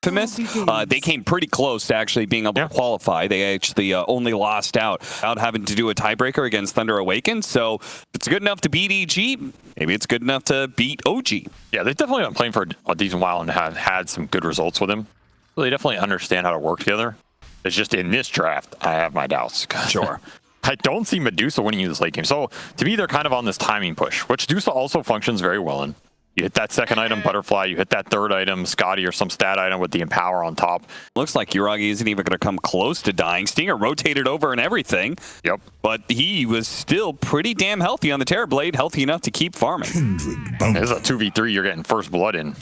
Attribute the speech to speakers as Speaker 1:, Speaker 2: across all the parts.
Speaker 1: infamous. They came pretty close to actually being able to qualify. They actually only lost out having to do a tiebreaker against Thunder Awakened. So if it's good enough to beat EG, maybe it's good enough to beat OG.
Speaker 2: Yeah, they've definitely been playing for a decent while and have had some good results with him. So they definitely understand how to work together. It's just in this draft, I have my doubts.
Speaker 1: Sure.
Speaker 2: I don't see Medusa winning you this late game. So to me, they're kind of on this timing push, which Medusa also functions very well in. You hit that second item, Butterfly. You hit that third item, Scotty, or some stat item with the Empower on top.
Speaker 1: Looks like Yuragi isn't even going to come close to dying. Stinger rotated over and everything.
Speaker 2: Yep.
Speaker 1: But he was still pretty damn healthy on the Terrorblade, healthy enough to keep farming.
Speaker 2: This is a 2v3. You're getting first blood in.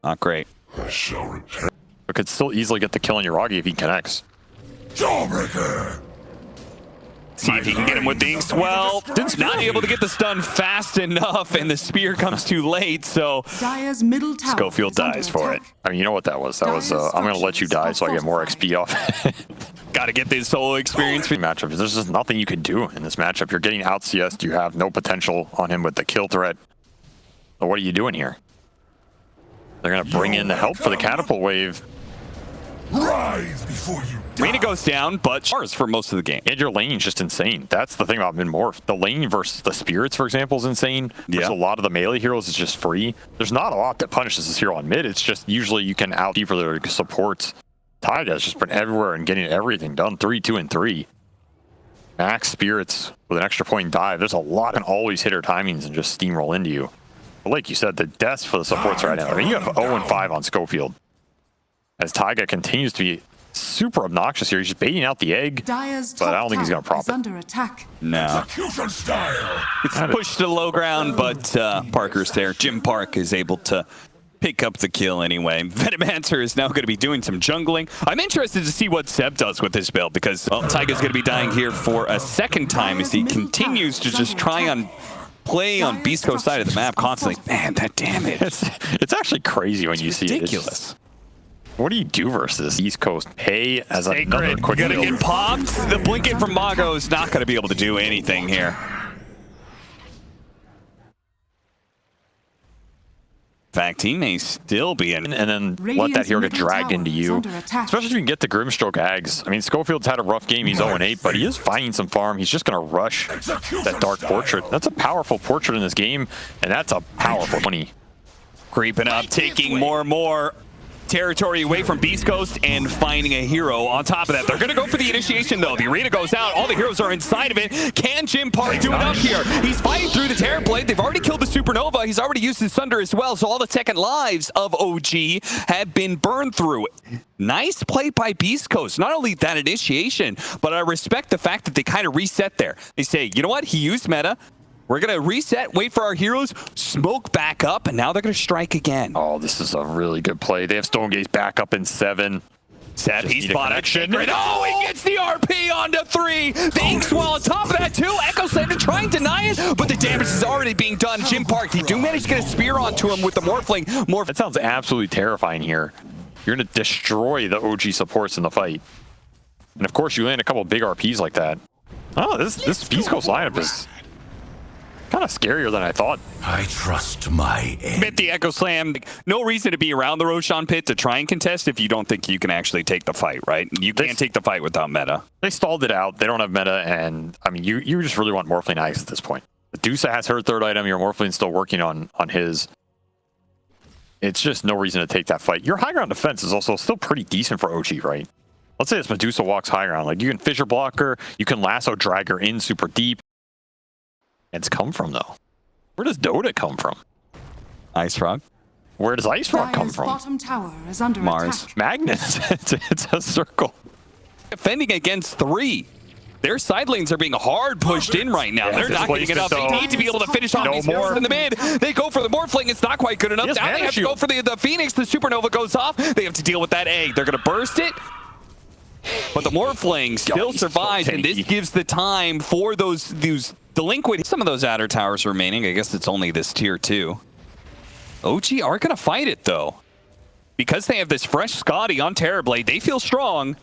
Speaker 1: Not great.
Speaker 2: But could still easily get the kill on Yuragi if he connects.
Speaker 3: Jawbreaker!
Speaker 1: See if he can get him with the Inks. Well, not able to get the stun fast enough, and the spear comes too late, so Schofield dies for it.
Speaker 2: I mean, you know what that was? That was, I'm going to let you die so I get more XP off.
Speaker 1: Got to get this solo experience.
Speaker 2: Matchup. There's just nothing you can do in this matchup. You're getting out CS'd. You have no potential on him with the kill threat. So what are you doing here? They're going to bring in the help for the catapult wave.
Speaker 3: Rise before you die.
Speaker 1: Reyna goes down, but Chars for most of the game.
Speaker 2: And your lane's just insane. That's the thing about Min-Morph. The lane versus the spirits, for example, is insane. There's a lot of the melee heroes is just free. There's not a lot that punishes this hero on mid. It's just usually you can out for their supports. Taiga's just been everywhere and getting everything done. 3, 2, and 3. Max spirits with an extra point dive. There's a lot and always hit her timings and just steamroll into you. But like you said, the deaths for the supports right now. I mean, you have 0 and 5 on Schofield. As Taiga continues to be super obnoxious here. He's just baiting out the egg, but I don't think he's going to prop it.
Speaker 4: Under attack.
Speaker 1: No. It's pushed to low ground, but Parker's there. Jim Park is able to pick up the kill anyway. Venomancer is now going to be doing some jungling. I'm interested to see what Seb does with this build because Taiga's going to be dying here for a second time as he continues to just try and play on Beast Coast side of the map constantly. Man, that damage.
Speaker 2: It's actually crazy when you see it.
Speaker 1: It's ridiculous.
Speaker 2: What do you do versus East Coast? Pay as another quick
Speaker 1: build. Gonna get popped. The Blinket from Mago is not going to be able to do anything here. In fact, he may still be in.
Speaker 2: And then let that hero get dragged into you. Especially if you can get the Grimstroke Ags. I mean, Schofield's had a rough game. He's 0-8, but he is finding some farm. He's just going to rush that Dark Portrait. That's a powerful portrait in this game, and that's a powerful 20.
Speaker 1: Creeping up, taking more and more territory away from Beast Coast and finding a hero on top of that. They're going to go for the initiation, though. The arena goes out. All the heroes are inside of it. Can Jim Park do enough here? He's fighting through the Terrorblade. They've already killed the Supernova. He's already used his Thunder as well, so all the second lives of OG have been burned through. Nice play by Beast Coast. Not only that initiation, but I respect the fact that they kind of reset there. They say, you know what? He used meta. We're going to reset, wait for our heroes, smoke back up, and now they're going to strike again.
Speaker 2: Oh, this is a really good play. They have Stonegaze back up in 7.
Speaker 1: Sad piece spot action. Oh, he gets the RP onto 3. The Inkswell on top of that, too. Echo Slam to try and deny it, but the damage is already being done. Jim Park, they do manage to get a spear onto him with the Morphling.
Speaker 2: That sounds absolutely terrifying here. You're going to destroy the OG supports in the fight. And, of course, you land a couple big RPs like that. Oh, this Beast Coast lineup is kind of scarier than I thought.
Speaker 3: I trust my end.
Speaker 1: Admit the Echo Slam. No reason to be around the Roshan pit to try and contest if you don't think you can actually take the fight, right? You can't take the fight without meta.
Speaker 2: They stalled it out. They don't have meta, and I mean, you just really want Morphling Axe at this point. Medusa has her third item. Your Morphling's still working on his. It's just no reason to take that fight. Your high ground defense is also still pretty decent for OG, right? Let's say this Medusa walks high ground. Like, you can Fissure block her. You can lasso drag her in super deep. It's come from, though. Where does Dota come from?
Speaker 1: Ice Rock.
Speaker 2: Where does Ice Rock come from?
Speaker 4: Bottom tower is under
Speaker 1: Mars.
Speaker 4: attack.
Speaker 2: Magnus. it's a circle.
Speaker 1: Defending against 3. Their side lanes are being hard pushed in right now. They're not getting it up. They need to be able to finish off these heroes in the mid. They go for the Morphling. It's not quite good enough. Now they have to go for the Phoenix. The Supernova goes off. They have to deal with that egg. They're going to burst it. But the Morphling still survives, and this gives the time for those delinquent. Some of those Adder Towers remaining. I guess it's only this tier 2. OG are going to fight it, though. Because they have this fresh Scotty on Terrorblade, they feel strong.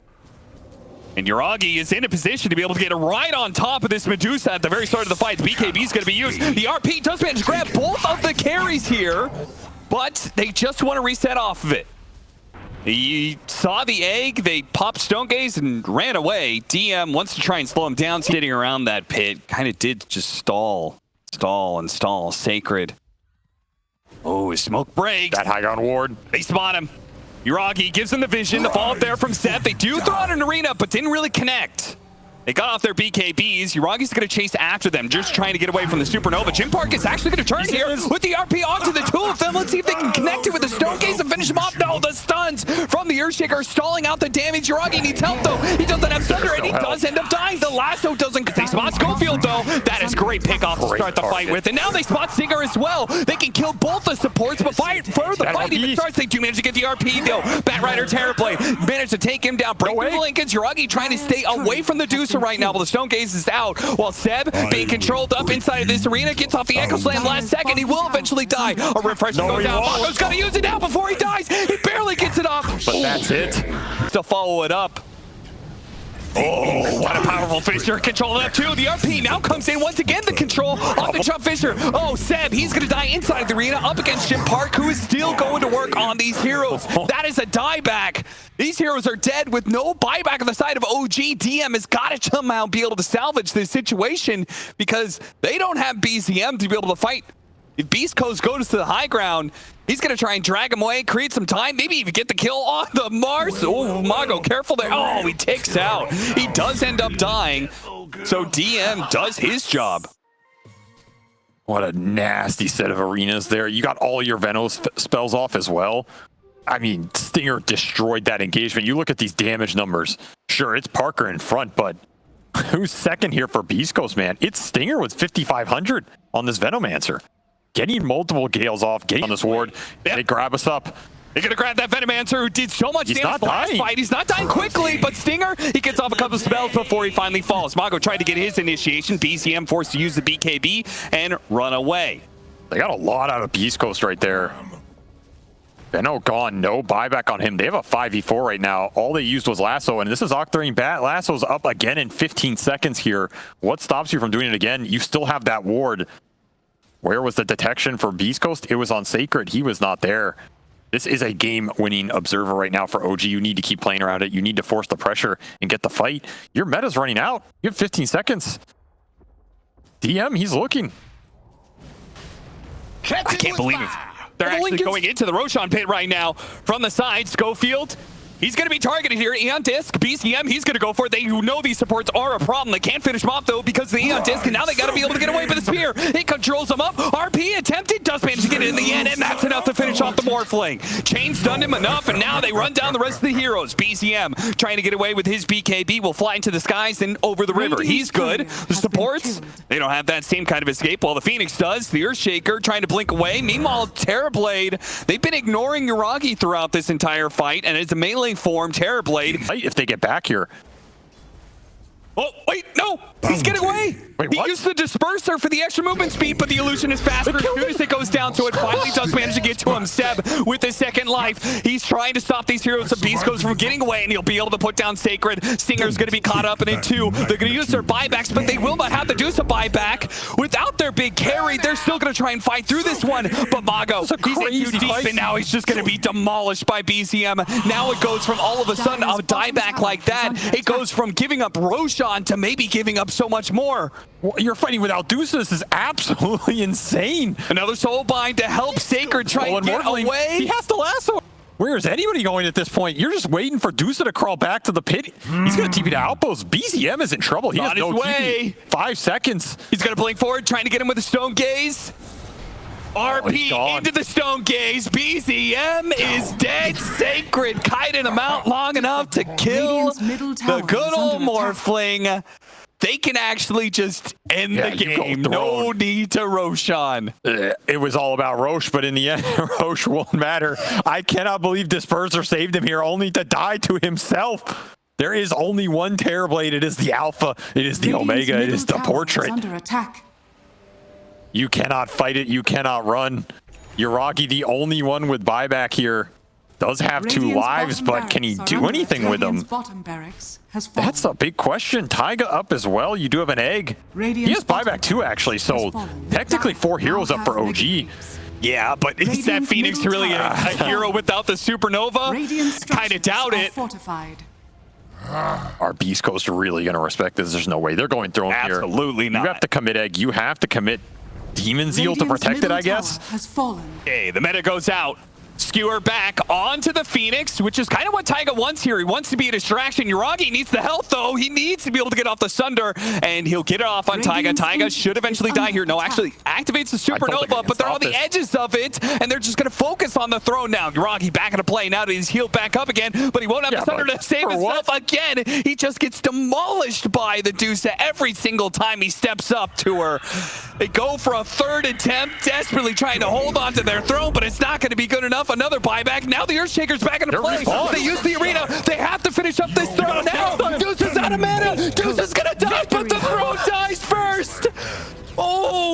Speaker 1: And Yuragi is in a position to be able to get right on top of this Medusa at the very start of the fight. The BKB is going to be used. The RP does manage to grab both of the carries here, but they just want to reset off of it. He saw the egg, they popped Stone Gaze and ran away. DM wants to try and slow him down, sitting around that pit. Kind of did just stall. Sacred. Oh, his smoke breaks.
Speaker 2: That high ground ward.
Speaker 1: They spot him. Yuragi gives him the vision. The fall up there from Seth. They do throw out an arena, but didn't really connect. They got off their BKBs. Yuragi's going to chase after them, just trying to get away from the Supernova. Jim Park is actually going to turn here with the RP onto the two of them. Let's see if they can connect it with the Stone Gaze and finish them off. No, the stuns from the Earthshaker stalling out the damage. Yuragi needs help, though. He doesn't have Thunder, and he does end up dying. The lasso doesn't. They spot Schofield, though. That is great pickoff to start the fight with. And now they spot Singer as well. They can kill both the supports, but before the fight even starts, they do manage to get the RP, though. Batrider Terrorblade managed to take him down. Break the Lincolns. Yuragi trying to stay away from the Deucer right now, while the Stone Gaze is out, while Seb, being controlled up inside of this arena, gets off the Echo Slam last second. He will eventually die. A refresh goes out. Mago's got to use it now before he dies. He barely gets it off.
Speaker 2: But that's it.
Speaker 1: To follow it up. Oh, what a powerful Fisher. Control up too. The RP now comes in once again. The control on the Chump Fisher. Oh, Seb, he's going to die inside the arena up against Jim Park, who is still going to work on these heroes. That is a dieback. These heroes are dead with no buyback on the side of OG. DM has got to somehow be able to salvage this situation because they don't have BZM to be able to fight. If Beast Coast goes to the high ground, he's going to try and drag him away, create some time, maybe even get the kill on the Mars. Oh, Mago, careful there. Oh, he ticks out. He does end up dying, so DM does his job.
Speaker 2: What a nasty set of arenas there. You got all your Venos spells off as well. I mean, Stinger destroyed that engagement. You look at these damage numbers. Sure, it's Parker in front, but who's second here for Beast Coast, man? It's Stinger with 5,500 on this Venomancer. Getting multiple Gales off, getting on this ward. Yep. They grab us up.
Speaker 1: They're going to grab that Venomancer who did so much damage last fight. He's not dying quickly, but Stinger, he gets off a couple of spells before he finally falls. Mago tried to get his initiation. BCM forced to use the BKB and run away.
Speaker 2: They got a lot out of Beast Coast right there. Veno gone, no buyback on him. They have a 5v4 right now. All they used was Lasso, and this is Octarine Bat. Lasso's up again in 15 seconds here. What stops you from doing it again? You still have that ward. Where was the detection for Beast Coast? It was on Sacred. He was not there. This is a game-winning observer right now for OG. You need to keep playing around it. You need to force the pressure and get the fight. Your meta's running out. You have 15 seconds. DM, he's looking.
Speaker 1: I can't believe it. They're actually going into the Roshan pit right now from the side. Schofield, he's going to be targeted here. Eon Disc, BCM, he's going to go for it. They know these supports are a problem. They can't finish him off, though, because of the Eon Disc, and now they got to be able to get away with the spear. It controls them up. RP attempted, does manage to get it in the end, and that's enough to finish off the Morphling. Chain stunned him enough, and now they run down the rest of the heroes. BCM trying to get away with his BKB, will fly into the skies and over the river. He's good. The supports, they don't have that same kind of escape. Well, the Phoenix does. The Earthshaker trying to blink away. Meanwhile, Terrorblade, they've been ignoring Yuragi throughout this entire fight, and it's a melee form. Terrorblade,
Speaker 2: if they get back here.
Speaker 1: Oh, wait, no! He's getting away!
Speaker 2: Wait,
Speaker 1: he used the disperser for the extra movement speed, but the illusion is faster as soon as it goes down, so it finally does manage to get to him. Seb with his second life. He's trying to stop these heroes of Beast Coast from getting away, and he'll be able to put down Sacred. Stinger's going to be caught up in it too. They're going to use their buybacks, but they will not have to do some buyback. Without their big carry, they're still going to try and fight through this one. But Mago, he's in too deep, and now he's just going to be demolished by BCM. Now it goes from all of a sudden a dieback like that. It goes from giving up Roshan to maybe giving up so much more.
Speaker 2: Well, you're fighting without Deuce. This is absolutely insane.
Speaker 1: Another soul bind to help Sacred try and get away.
Speaker 2: He has to lasso. Where is anybody going at this point? You're just waiting for Deuce to crawl back to the pit. He's going to TP to Outpost. BCM is in trouble. He has no TP. 5 seconds.
Speaker 1: He's going to blink forward, trying to get him with a Stone Gaze. RP into the Stone Gaze. BCM is dead. Sacred kiting him out long enough to kill the good old Morphling. They can actually just end the game. No need to Roshan.
Speaker 2: It was all about Roche, but in the end, Roche won't matter. I cannot believe Disperser saved him here, only to die to himself. There is only one Terrorblade. It is the Alpha. It is the Omega. It is the Portrait.
Speaker 4: Under attack.
Speaker 2: You cannot fight it. You cannot run. Yuragi, the only one with buyback here, does have 2 lives, but can he do anything with them? That's a big question. Taiga up as well. You do have an egg. He has buyback too, actually, so technically 4 heroes up for OG.
Speaker 1: Yeah, but is that Phoenix really a hero without the supernova? Kind of doubt it.
Speaker 2: Are Beast Coast really going to respect this? There's no way. They're going through here.
Speaker 1: Absolutely not.
Speaker 2: You have to commit egg. You have to commit Demon Zeal to protect it, I guess.
Speaker 1: Okay, the meta goes out. Skewer back onto the Phoenix, which is kind of what Taiga wants here. He wants to be a distraction. Yuragi needs the health, though. He needs to be able to get off the Sunder, and he'll get it off on Taiga. Taiga should eventually die here. No, actually activates the supernova, but they're on the edges of it, and they're just going to focus on the throne now. Yuragi back into play now that he's healed back up again, but he won't have the Sunder to save himself again. He just gets demolished by the Dusa every single time he steps up to her. They go for a third attempt, desperately trying to hold on to their throne, but it's not going to be good enough. Another buyback. Now the Earthshaker's back into play. They use the arena. They have to finish up this throne now. Deuce is out of mana. Deuce is going to die, but the throne dies first. Oh.